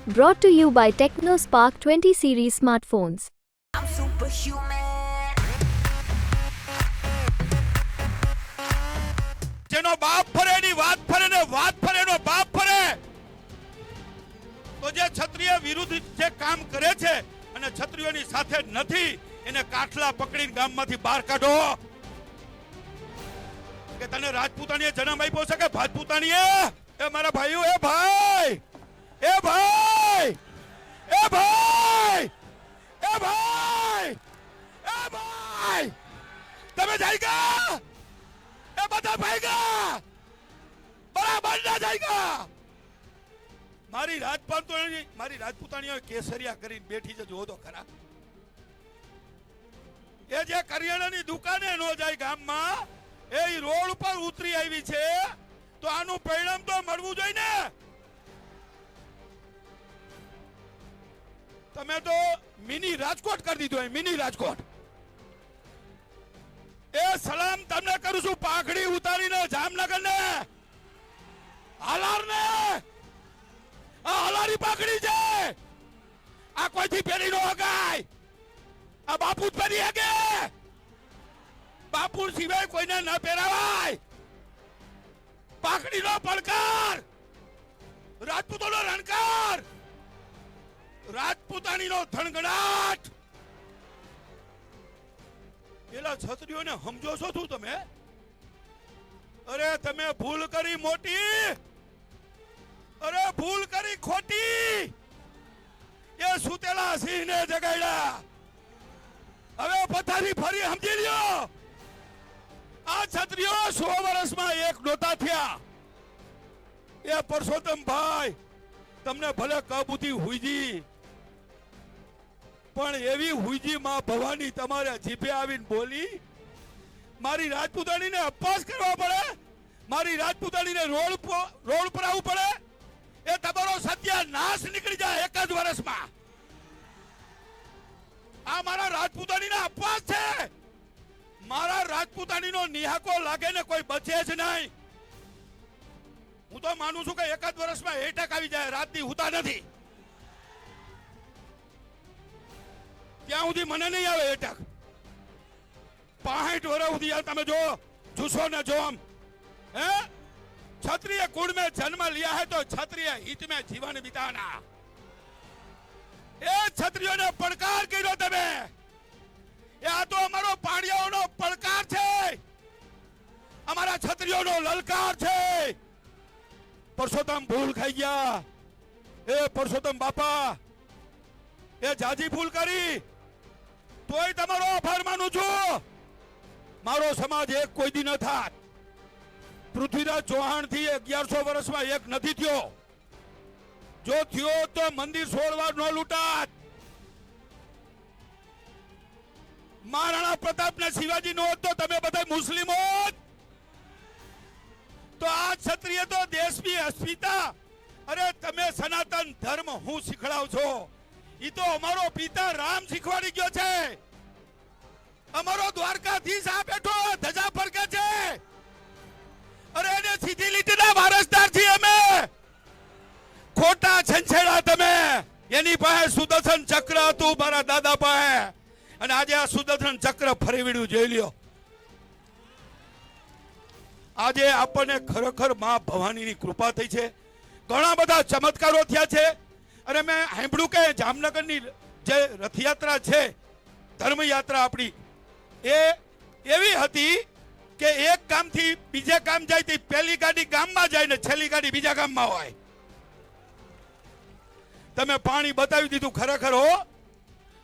Brought to you by TechnoSpark 20 series smartphones. I'm superhuman. જેનો બાપ ફરે એની વાત ફરે ને વાત ફરે એનો બાપ ફરે. તો જે ક્ષત્રિય વિરુદ્ધ જે કામ કરે છે અને ક્ષત્રિયોની સાથે નથી એને કાઠલા પકડીને ગામમાંથી બહાર કાઢો. કે તને રાજપૂતાણીએ જન્મ આપ્યો છે કે ભાજપૂતાણીએ? એ મારા ભાઈઓ, એ ભાઈ, એ ભાઈ, એ ભાઈ, એ ભાઈ, એ ભાઈ, તમે જાયગા? એ બધા ભાઈગા બરાબર ના જાયગા? મારી રાજપૂતાણીઓ કેસરિયા કરીને બેઠી છે, જો તો ખરા. એ જે કરિયાણાની દુકાને નો જાય ગામમાં, એ રોડ ઉપર ઉતરી આવી છે, તો આનું પરિણામ તો મળવું જોઈએ ને. તમે તો મિની રાજકોટ કરી દીધું, મિની રાજકોટ. એ સલામ તમને કરું છું, પાઘડી ઉતારીને જામનગર ને હાલાર ને, આ હાલારી પાઘડી છે. આ કોઈથી પહેરી નો હગાય, આ બાપુ જ પહેરી હગે. બાપુ સિવાય કોઈને ન પહેરાવાય. પાઘડીનો પડકાર, રાજપૂતોનો રણકાર, રાજપૂતાણીનો ધણગડાટ. પેલા ક્ષત્રિયોને સમજો છો તું તમે? અરે તમે ભૂલ કરી મોટી, અરે ભૂલ કરી ખોટી. એ સુતેલા સિંહને જગાડ્યા. હવે પથારી ફરી સમજી લ્યો. આ ક્ષત્રિયો 100 વર્ષમાં એક નોતા થયા. એ પરસોત્તમ ભાઈ, તમને ભલે કબૂતી હુઈજી, પણ એવી હુઈજી માં ભવાની તમારે જીભે આવીને બોલી. મારી રાજપૂતાણીને અપવાસ કરવા પડે, મારી રાજપૂતાણીને રોડ પર આવવું પડે. એ તમારો સત્યાનાશ નીકળી જાય એક જ વર્ષમાં. આ મારા રાજપૂતાણીના અપવાસ છે. મારા રાજપૂતાણીનો નિહાકો લાગે ને કોઈ બચે જ નહીં. હું તો માનું છું કે એક જ વર્ષમાં એટક આવી જાય, રાતની હુતા નથી. ત્યાં સુધી મને નહીં આવે એટક. 65 વર્ષ સુધી તમે જો જુસો ને જો આમ. હે, क्षत्रिय कुल में जन्म लिया है तो क्षत्रिय हित में जीवन बिताना. ए क्षत्रियों ने પડકાર કર્યો તમે. એ આ તો અમારો પાણિયાઓનો પડકાર છે, અમારા ક્ષત્રિયોનો લલકાર છે. પરસોત્તમ ભૂલ ખાઈ ગયા. એ પરસોત્તમ બાપા, એ જાજી ભૂલ કરી, તોય તમારો આભાર માનું છું. મારો સમાજ એક કોઈ દી ન થાત. પૃથ્વીરાજ ચૌહાણ થી 1100 વર્ષમાં એક નથી થયો. જો થયો તો મંદિર 16 વાર ન લૂંટાત. મહારાણા પ્રતાપ ને શિવાજી નો હોત તો તમે બધા મુસ્લિમ હોત. તો આ ક્ષત્રિય તો દેશની અસ્મિતા. અરે તમે સનાતન ધર્મ હું શીખડાવ છો, ઈ તો અમારો પિતા રામ શીખવાડી ગયો છે. અમારો દ્વારકાધીશ આ બેઠો ધજા ફરકે છે. અરે એને સીધી લીટીના વારસદાર છીએ અમે. ખોટા છંછેડા તમે. એની પાસે સુદર્શન ચક્ર હતું મારા દાદા પાસે, અને આજે આ સુદર્શન ચક્ર ફરી વળ્યું, જોઈ લ્યો. આજે આપણને ખરેખર માં ભવાનીની કૃપા થઈ છે. ઘણા બધા ચમત્કારો થયા છે. અને મેં સાંભળ્યું કે જામનગરની જે રથયાત્રા છે, ધર્મયાત્રા આપણી, એ એવી હતી કે એક ગામથી બીજે ગામ જાય તો પહેલી ગાડી ગામમાં જાય ને છેલ્લી ગાડી બીજા ગામમાં હોય. તમે પાણી બતાવી દીધું ખરેખર હો.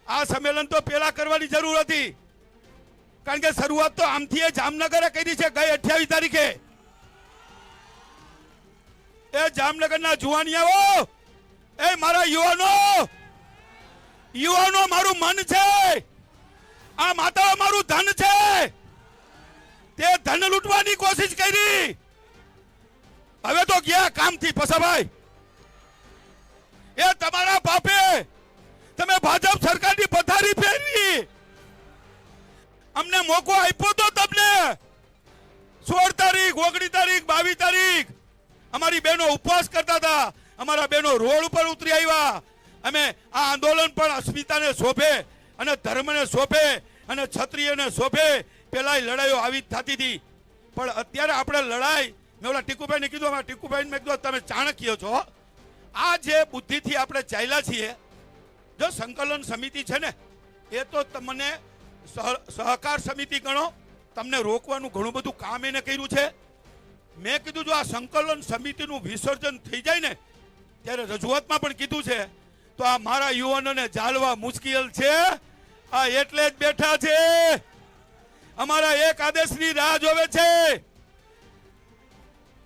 આ સંમેલન તો પેલા કરવાની જરૂર હતી, કારણ કે શરૂઆત તો આમથી જામનગરે કરી છે ગઈ 28 તારીખે. એ જામનગરના જુવાનિયાઓ, એ મારા યુવાનો મારું મન છે. આ માતાઓ મારું ધન છે. તે ધન લૂંટવાની કોશિશ કરી. હવે તો ગયા કામથી પસાભાઈ. એ તમારા બાપે તમે ભાજપ સરકારની પથારી ફેરવી. અમને મોકો આપ્યો તો તમને 16 તારીખ, 19 તારીખ, 22 તારીખ અમારી બહેનો ઉપવાસ કરતા હતા, અમારા બહેનો રોડ ઉપર ઉતરી આવ્યા. અમે આ આંદોલન પણ અસ્મિતાને શોભે અને ધર્મને શોભે અને ક્ષત્રિયને શોભે. પેલા લડાઈઓ આવી જ થતી હતી, પણ અત્યારે આપણે લડાઈ, મેં ઓલા ટીકુભાઈને કીધું, અમારા ટીકુભાઈને મેં કીધું તમે ચાણક્ય છો, આ જે બુદ્ધિથી આપણે ચાલ્યા છીએ, જો સંકલન સમિતિ છે ને એ તો તમને સહકાર સમિતિ ગણો, તમને રોકવાનું ઘણું બધું કામ એને કર્યું છે. મેં કીધું જો આ સંકલન સમિતિનું વિસર્જન થઈ જાય ને, ત્યારે રજૂઆતમાં પણ કીધું છે, તો આ મારા યુવાનોને જાળવા મુશ્કેલ છે. આ એટલે જ બેઠા છે, અમારા એક આદેશની રાહ જોવે છે.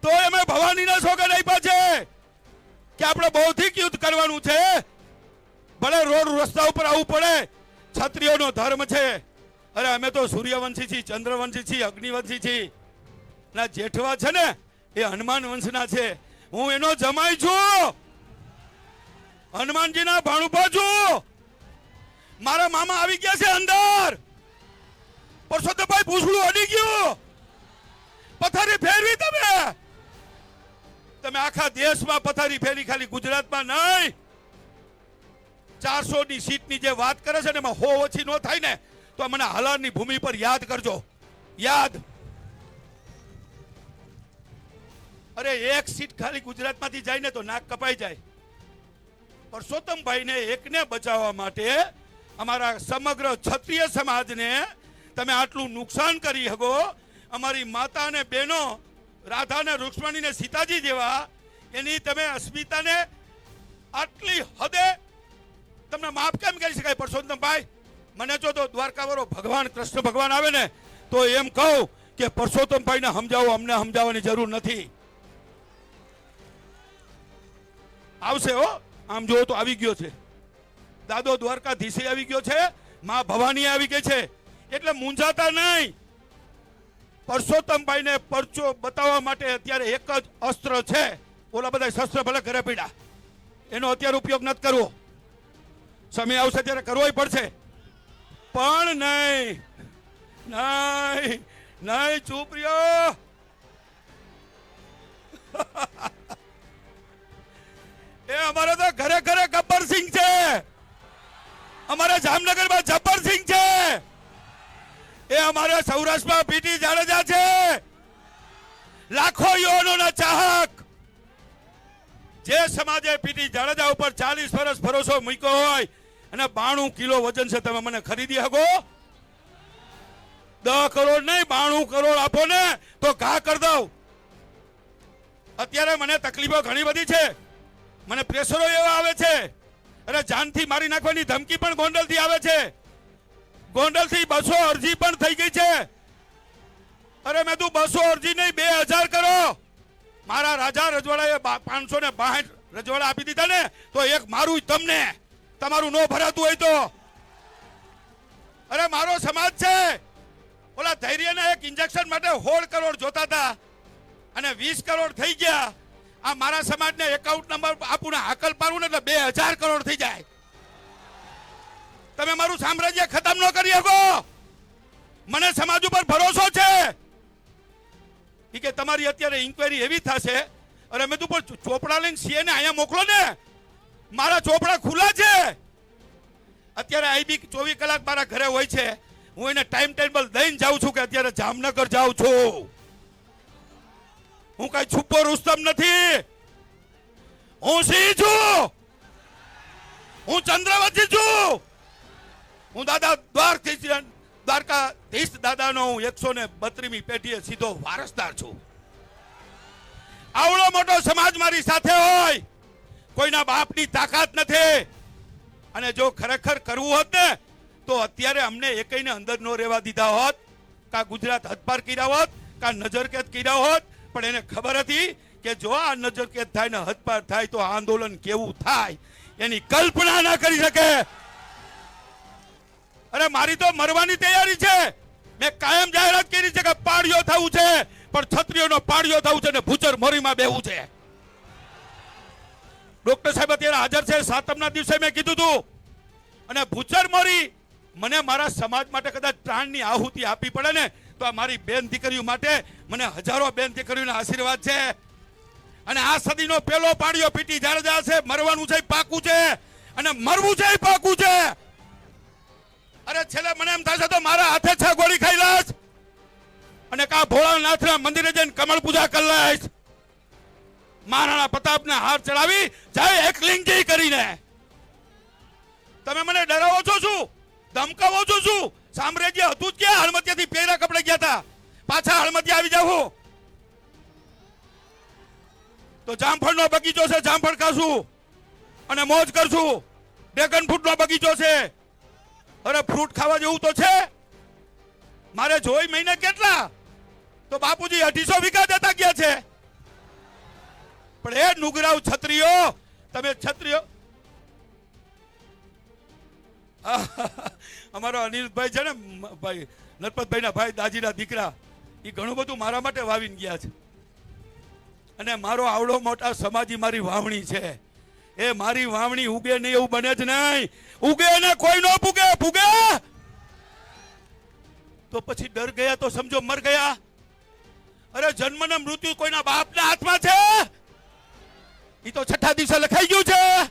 તો અમે ભવાનીના સોગંદ આપ્યા છે કે આપણે બૌદ્ધિક યુદ્ધ કરવાનું છે, ભલે રોડ રસ્તા ઉપર આવવું પડે, ક્ષત્રિયોનો ધર્મ છે. અરે અમે તો સૂર્યવંશી છીએ, ચંદ્રવંશી છીએ, અગ્નિવંશી છીએ. ના જેઠવા છે ને એ હનુમાન વંશના છે, હું એનો જમાઈ છું, હનુમાનજીના ભાણુભા છું. મારા મામા આવી ગયા છે અંદર. પરસોત્તમભાઈ પૂછડું અડી ગયું, પથારી ફેરવી તમે આખા દેશમાં પથારી ફેરી, ખાલી ગુજરાતમાં નહીં. 400ની સીટની જે વાત કરે છે ને એમાં 100 ઓછી ન થાય ને તો મને હાલારની ભૂમિ પર યાદ કરજો, યાદ. અરે એક સીટ ખાલી ગુજરાતમાંથી જાય ને તો નાક કપાઈ જાય. પરસોત્તમભાઈને એકને બચાવવા માટે અમારા સમગ્ર ક્ષત્રિય સમાજને તમે આટલું નુકસાન કરી શકો. અમારી માતા અને બહેનો રાધા ને રૂક્ષ્મણી ને સીતાજી જેવા, એની તમે અસ્મિતાને આટલી હદે તમને માફ કેમ કરી શકાય? પરસોત્તમભાઈ, મને જો તો દ્વારકાવાળો ભગવાન કૃષ્ણ ભગવાન આવે ને તો એમ કહું કે પરસોત્તમભાઈને સમજાવો, અમને સમજાવવાની જરૂર નથી. આવશે હો, આમ જો તો આવી ગયો છે, દાદો દ્વારકાધીશે આવી ગયો છે, માં ભવાની આવી ગઈ છે, એટલે મૂંઝાતા નહીં. પરસોત્તમભાઈને પરચો બતાવવા માટે અત્યારે એક જ અસ્ત્ર છે. ઓલા બધા શસ્ત્ર ભલે ઘરે પડ્યા, એનો અત્યારે ઉપયોગ નથી કરવો, સમય આવશે ત્યારે કરવો પડશે. પણ નહીં નહીં નહીં, ચૂપ રહ્યો. એ અમારે તો ઘરે ઘરે ગબ્બરસિંહ છે, અમારે જામનગરમાં જબ્બરસિંહ છે, એ અમારે સૌરાષ્ટ્રમાં પીટી જાડેજા છે. લાખો યુવાનોના ચાહક. જે સમાજે પીટી જાડેજા ઉપર 40 વર્ષ ભરોસો મૂક્યો હોય અને 92 કિલો વજન છે, તમે મને ખરીદી શકો? 10 કરોડ નહીં, 92 કરોડ આપો ને તો ઘા કરી દઉં. અત્યારે મને તકલીફો ઘણી બધી છે, મને પ્રેશરો એવા આવે છે, અરે જાનથી મારી નાખવાની ધમકી પણ ગોંડલથી આવે છે. ગોંડલથી 200 અરજી પણ થઈ ગઈ છે. અરે મેં તું 200 અરજી નહીં, 2000 કરો. મારા રાજા રજવાડાએ 562 રજવાડા આપી દીધા ને તો એક મારું તમને, તમારું નો ભરાતું હોય તો. અરે મારો સમાજ છે, ઓલા ધૈર્યના એક ઇન્જેક્શન માટે 16 કરોડ જોતા હતા અને 20 કરોડ થઈ ગયા. આ મારા સમાજને એકાઉન્ટ નંબર આપું ને હાકલ પાડું ને એટલે 2000 કરોડ થઈ જાય. તમે મારું સામ્રાજ્ય ખતમ ન કરી શકો. મને સમાજ ઉપર ભરોસો છે કે તમારી અત્યારે ઇન્ક્વાયરી એવી થશે. અરે મેં તું પણ ચોપડા લઈને સીએ ને અહીંયા મોકલો ને, મારા ચોપડા ખુલ્લા છે. અત્યારે આઈબી 24 કલાક મારા ઘરે હોય છે, હું એને ટાઈમ ટેબલ દઈને જાઉં છું કે અત્યારે જામનગર જાઉં છું. હું કઈ છુપો રુસ્તમ નથી, હું સિંહ છું, હું ચંદ્રવંશી છું, હું દાદા દ્વારકાધીશ દાદાનો હું 132મી પેઢીએ સીધો વારસદાર છું. આવડો મોટો સમાજ મારી સાથે હોય, કોઈના બાપની તાકાત નથી. અને જો ખરેખર કરવું હોત ને તો અત્યારે અમને એકઈને અંદર ન રહેવા દીધા હોત, કા ગુજરાત હદપાર કર્યા હોત, કા નજરકેદ કર્યા હોત. પણ એને ખબર હતી કે જો આ નજરકેદ થાય ને હદપાર થાય તો આંદોલન કેવું થાય એની કલ્પના ના કરી શકે. અરે મારી તો મરવાની તૈયારી છે. મેં કાયમ જાહેરાત કરી છે કે પાડ્યો થવું છે, પણ ક્ષત્રિયોનો પાડ્યો થવું છે ને ભૂચર મોરીમાં બેવું છે. ડોક્ટર સાહેબ અત્યારે હાજર છે, 7મના દિવસે મેં કીધું હતું. અને ભૂચર મોરી મને મારા સમાજ માટે કદાચ પ્રાણની આહુતિ આપવી પડે ને તો આ મારી બેન દીકરીઓ માટે મને હજારો બેન દીકરીઓના આશીર્વાદ છે. અને આ સદીનો પેલો પાડ્યો પીટી જાડેજા છે. મરવાનું છે પાકું છે અને મરવું છે પાકું છે. અરે છેલ્લે મને એમ થશે તો મારા હાથે છ ગોળી ખાઈ લઈશ અને કા ભોળાનાથના મંદિરે જઈને કમળ પૂજા કરી લઈશ. મહારાણા પ્રતાપને હાર ચડાવી જય એકલિંગજી કરીને. તમે મને ડરાવો છો શું? ધમકાવો છો શું? સામ્રાજ્ય હતું જ ક્યાં? હળમતિયાથી પહેરા કપડે ગયા હતા, પાછા હળમતિયા આવી જાવ તો જામફળનો બગીચો છે, જામફળ ખાશું અને મોજ કરશું. ડ્રેગન ફ્રૂટનો બગીચો છે. અરે ફ્રૂટ ખાવા જેવું તો છે. મારે જોઈ મહિને કેટલા તો બાપુજી 250 વીઘા દેતા ગયા છે. પણ એ નુગરાવ છત્રીઓ, તમે છત્રીઓ અમારો અનિલભાઈ છે ને ભાઈ, નરપતભાઈના ભાઈ, દાજીના દીકરા, એ ઘણું બધું મારા માટે વાવીને ગયા છે. અને મારો આવડો મોટા સમાજી મારી વાવણી છે. એ મારી વાવણી ઉગે નહીં એવું બને જ નહીં. ઉગે ને કોઈ નો પૂગે. પૂગે તો પછી ડર ગયા તો સમજો મર ગયા. અરે જન્મ ને મૃત્યુ કોઈના બાપના હાથમાં છે. એ તો છઠ્ઠા દિવસે લખાઈ ગયું છે.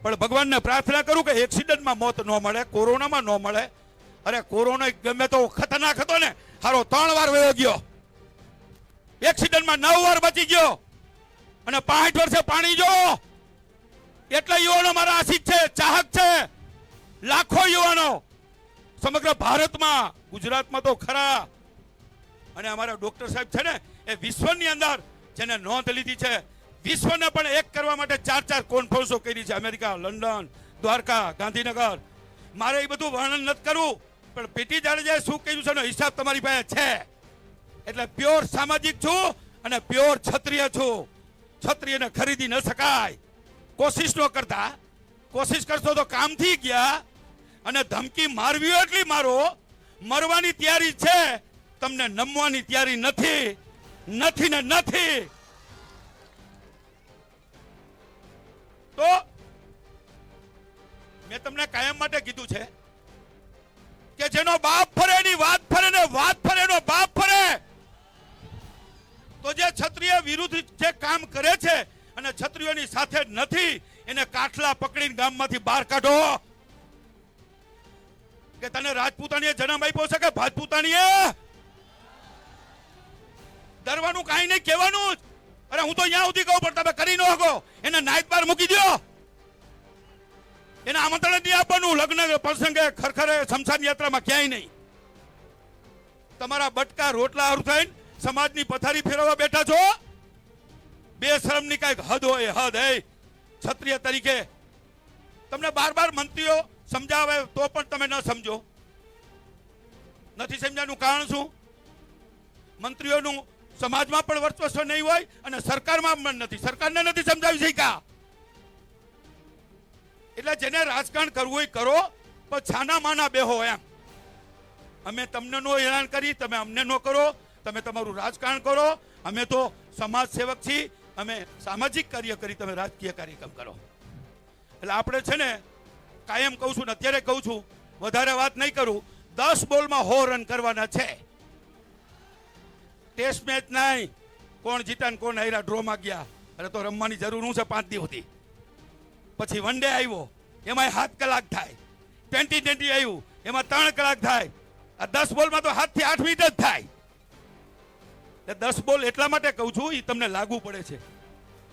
પણ ભગવાનને પ્રાર્થના કરું કે એક્સિડન્ટમાં મોત ન મળે, કોરોનામાં ન મળે. અરે કોરોના ગમે તો ખતરનાક હતો ને, હારો 3 વાર વયો ગયો. એક્સિડન્ટમાં 9 વાર બચી ગયો અને 65 વર્ષે પાણી જો. એટલા યુવાનો મારા આશિક છે, ચાહક છે. લાખો યુવાનો સમગ્ર ભારતમાં, ગુજરાતમાં તો ખરા. અને અમારા ડોક્ટર સાહેબ છે ને, એ વિશ્વની અંદર જેને નોંધ લીધી છે, વિશ્વને પણ એક કરવા માટે 4 કોન્ફરન્સો કરી છે. America, London, Dwarka, Gandhinagar. મારે એ બધું વર્ણન નથી કરવું, પણ પીટી જાડેજાએ શું કહ્યું છે એનો હિસાબ તમારી પાસે છે. એટલે પ્યોર સામાજિક છું અને પ્યોર ક્ષત્રિય છું. ક્ષત્રિયને ખરીદી ન શકાય. કોશિશ ન કરતા. કોશિશ કરશો તો કામથી ગયા. અને ધમકી મારવી એટલી મારો. મરવાની તૈયારી છે, તમને નમવાની તૈયારી નથી. નથી ને નથી. તો મેં તમને કાયમ માટે કીધું છે કે જેનો બાપ ફરે એની વાત ફરે ને વાત ફરે એનો બાપ ફરે. તો જે ક્ષત્રિય વિરુદ્ધ જે કામ કરે છે અને ક્ષત્રિયોની સાથે નથી, એને કાઠલા પકડીને ગામમાંથી બહાર કાઢો. કે તને રાજપૂતાણીએ જન્મ આપ્યો છે કે ભાજપૂતાણીએ? ડરવાનું કાંઈ નહીં, કહેવાનું જ. અરે હું તો અહીંયા સુધી કહું પણ તમે કરી ન શકો. એને નાઈટ બાર મૂકી દો. એને આમંત્રણ નહીં આપવાનું. લગ્ન પ્રસંગે, ખરખરે, શમશાન યાત્રામાં ક્યાંય નહીં. તમારા બટકા રોટલા હારું થઈને સમાજની પથારી ફેરવવા બેઠા છો. બેશરમની કઈક હદ હોય, હદ. હે ક્ષત્રિય તરીકે તમને બાર મંત્રીઓ સમજાવે તો પણ તમે ન સમજો. નથી સમજાનું કારણ શું? મંત્રીઓનું સમાજમાં પણ વર્ચસ્વ નહીં હોય અને સરકારમાં પણ નથી. સરકારને નથી સમજાવી શક્યા. એટલે જેને રાજકારણ કરવું હોય કરો, પણ છાના માના બેહો એમ. અમે તમને નો હેરાન કરી, તમે અમને નો કરો. તમે તમારું રાજકારણ કરો. અમે તો સમાજ સેવક છીએ. અમે સામાજિક કાર્ય કરી, તમે રાજકીય કાર્યક્રમ કરો. એટલે આપણે છે ને કાયમ કહું છું ને અત્યારે કહું છું, વધારે વાત નહીં કરું. 10 બોલમાં 100 રન કરવાના છે. ટેસ્ટ મેચ નહીં. કોણ જીતા ને કોણ હાર્યા, ડ્રોમાં ગયા. અરે તો રમવાની જરૂર શું છે 5 દિવસથી? પછી વન ડે આવ્યો, એમાં 7 કલાક થાય. 2020 આવ્યું, એમાં 3 કલાક થાય. આ 10 બોલમાં તો 7 થી 8 મિનિટ જ થાય. 10 બોલ એટલા માટે કહું છું, એ તમને લાગુ પડે છે.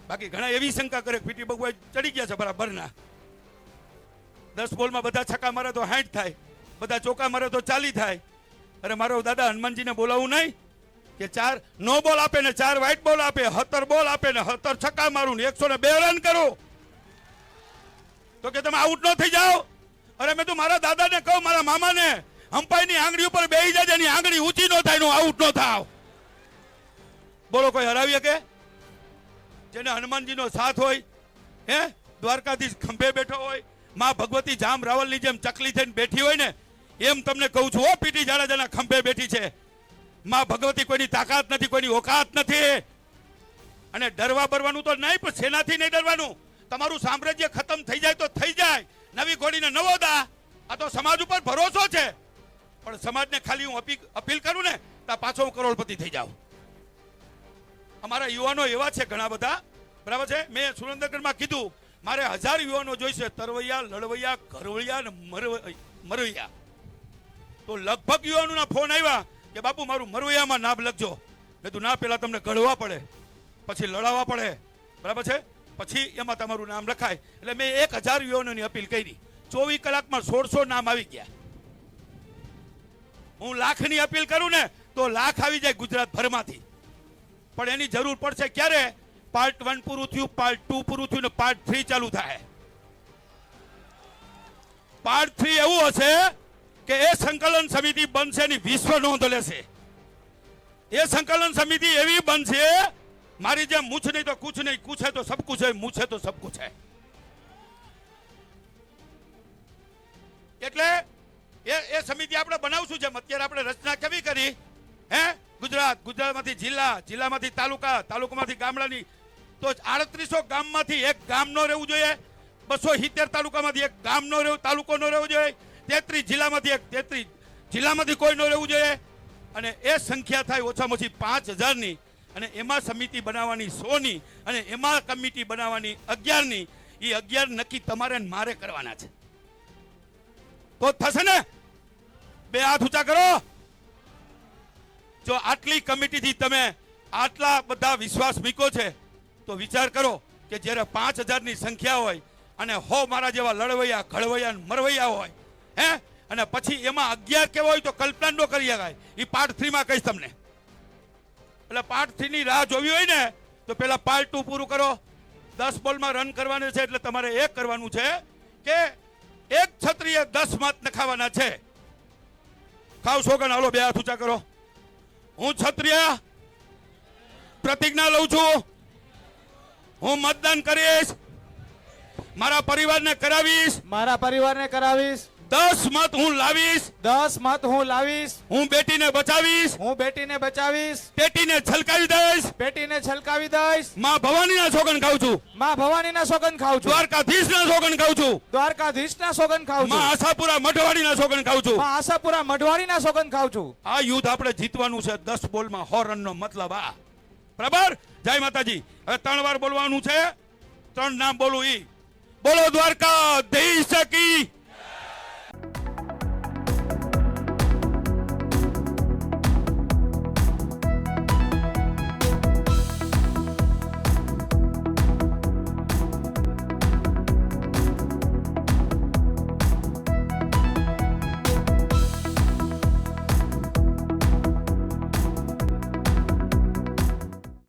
બાકી ઘણા એવી શંકા કરે પીટી બગુઆ ચડી ગયા છે બરાબરના. 10 બોલમાં બધા છક્કા મારે તો 60 થાય, બધા ચોકા મારે તો 40 થાય. અરે મારો દાદા હનુમાનજીને બોલાવું નહીં કે 4 નો બોલ આપે ને 4 વ્હાઈટ બોલ આપે, 17 બોલ આપે ને 17 છક્કા મારું ને 102 રન કરું તો કે તમે આઉટ ન થઈ જાઓ. અરે મેં તો મારા દાદાને કહું, મારા મામાને, અમ્પાયરની આંગળી ઉપર બેહી જાય, એની આંગળી ઊંચી ન થાય, નું આઉટ ન થાવ. બોલો કોઈ હરાવી કે? જેને હનુમાનજીનો સાથ હોય, હે દ્વારકાધીશ ખંભે બેઠો હોય, માં ભગવતી જામ રાવલની જેમ ચકલી થઈને બેઠી હોય ને, એમ તમને કહું છું. ઓ પીટી જાડેજાના ખંભે બેઠી છે માં ભગવતી. કોઈની તાકાત નથી, કોઈની ઓકાત નથી. અને ડરવા બરવાનું તો નહીં, પણ સેનાથી નહીં ડરવાનું. તમારું સામ્રાજ્ય ખતમ થઈ જાય તો થઈ જાય. નવી ઘોડીને નવો દા. આ તો સમાજ ઉપર ભરોસો છે. પણ સમાજને ખાલી હું અપીલ કરું ને તો પાછો હું કરોડપતિ થઈ જાઉં. અમારા યુવાનો એવા છે ઘણા બધા, બરાબર છે. મેં સુરેન્દ્રનગરમાં કીધું મારે 1000 યુવાનો જોઈશે, તરવૈયા, લડવૈયા, ઘરવૈયા અને મરવૈયા. તો લગભગ યુવાનોના ફોન આવ્યા કે બાપુ મારું મરવૈયામાં નામ લખજો. મેં તું ના, પેલા તમને ઘડવા પડે, પછી લડાવવા પડે, બરાબર છે, પછી એમાં તમારું નામ લખાય. એટલે મેં 1000 યુવાનોની અપીલ કરી. 24 કલાકમાં 1600 નામ આવી ગયા. હું લાખની અપીલ કરું ને તો લાખ આવી જાય ગુજરાત ભરમાંથી. પણ એની જરૂર પડશે ક્યારે? પાર્ટ 1 પૂરું થયું, પાર્ટ 2 પૂરું થયું ને પાર્ટ 3 ચાલુ થાય. પાર્ટ 3 એવું હશે કે એ સંકલન સમિતિ બનશે ની વિશ્વ નોંધ લેશે. એ સંકલન સમિતિ એવી બનશે, મારી જેમ મૂછ નહીં તો કુછ નહીં, કુછ હે તો સબ કુછ હે, મૂછ હે તો સબ કુછ હે. એટલે એ સમિતિ આપણે બનાવશું. જેમ અત્યારે આપણે રચના કેવી કરી, હે, ગુજરાતમાંથી જિલ્લા, જિલ્લામાંથી તાલુકા, તાલુકામાંથી ગામડાની, તો 3800 ગામમાંથી એક ગામ નો રહેવું જોઈએ, 270 તાલુકામાંથી એક ગામ નો રહેવું, તાલુકો નો રહેવો જોઈએ, 33 જિલ્લામાંથી એક 33 જિલ્લામાંથી કોઈ નો રહેવું જોઈએ. અને એ સંખ્યા થાય ઓછામાં ઓછી 5000ની. અને એમાં સમિતિ બનાવવાની 100ની, અને એમાં કમિટી બનાવવાની 11ની. એ 11 નક્કી તમારે ને મારે કરવાના છે. તો થશે ને? બે હાથ ઊંચા કરો. જો આટલી કમિટીથી તમે આટલા બધા વિશ્વાસ મૂક્યો છે તો વિચાર કરો કે જ્યારે 5000ની સંખ્યા હોય અને 100 મારા જેવા લડવૈયા, ઘડવૈયા, મરવૈયા હોય, હે, અને પછી એમાં 11 કેવા હોય તો કલ્પના ન કરી શકાય. એ પાર્ટ 3 માં કહીશ તમને. એટલે પાર્ટ 3 ની રાહ જોવી હોય ને તો પેલા પાર્ટ 2 પૂરું કરો. 10 બોલમાં રન કરવાનું છે. એટલે તમારે એક કરવાનું છે કે એક ક્ષત્રિય 10 મત નખાવાના છે. ખાવ સોગન, હાલો બે હાથ ઊંચા કરો. હું ક્ષત્રિય પ્રતિજ્ઞા લઉં છું, હું મતદાન કરીશ, મારા પરિવારને કરાવીશ, 10 મત હું લાવીશ, હું બેટીને બચાવીશ, પેટીને છલકાવી દઈશ, માં ભવાનીના સોગન ખાઉં છું, દ્વારકાધીશના સોગન ખાઉં છું, માં આશાપુરા મઢવાડીના સોગન ખાઉં છું. આ યુદ્ધ આપણે જીતવાનું છે. 10 બોલમાં 100 રનનો મતલબ આ. બરાબર? જય માતાજી. હવે 3 વાર બોલવાનું છે. 3 નામ બોલું. ઈ બોલો દ્વારકાધીશ કી.